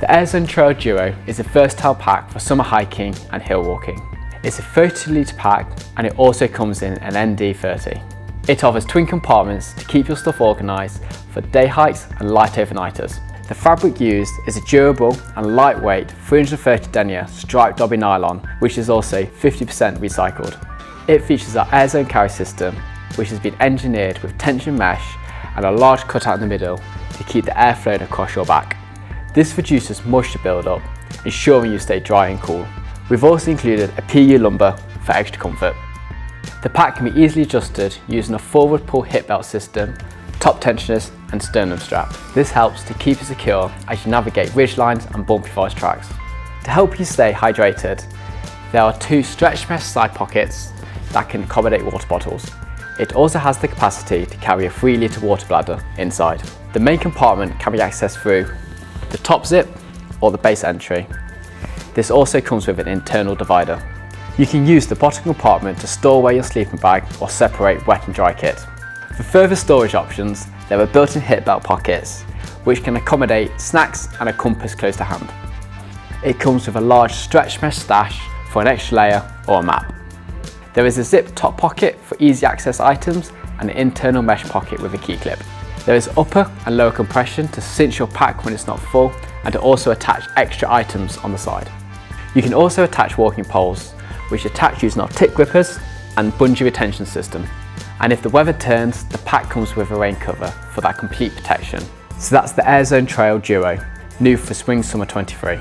The Airzone Trail Duo is a versatile pack for summer hiking and hill walking. It's a 32 litre pack and it also comes in an ND30. It offers twin compartments to keep your stuff organised for day hikes and light overnighters. The fabric used is a durable and lightweight 330 denier striped dobby nylon, which is also 50% recycled. It features our Airzone carry system, which has been engineered with tension mesh and a large cutout in the middle to keep the air flowing across your back. This reduces moisture build-up, ensuring you stay dry and cool. We've also included a PU lumbar for extra comfort. The pack can be easily adjusted using a forward pull hip belt system, top tensioners and sternum strap. This helps to keep you secure as you navigate ridge lines and bumpy forest tracks. To help you stay hydrated, there are 2 stretch mesh side pockets that can accommodate water bottles. It also has the capacity to carry a 3 litre water bladder inside. The main compartment can be accessed through the top zip or the base entry. This also comes with an internal divider. You can use the bottom compartment to store away your sleeping bag or separate wet and dry kit. For further storage options, there are built-in hip belt pockets, which can accommodate snacks and a compass close to hand. It comes with a large stretch mesh stash for an extra layer or a map. There is a zip top pocket for easy access items and an internal mesh pocket with a key clip. There is upper and lower compression to cinch your pack when it's not full and to also attach extra items on the side. You can also attach walking poles, which attach using our tip grippers and bungee retention system. And if the weather turns, the pack comes with a rain cover for that complete protection. So that's the Airzone Trail Duo, new for spring/summer 23.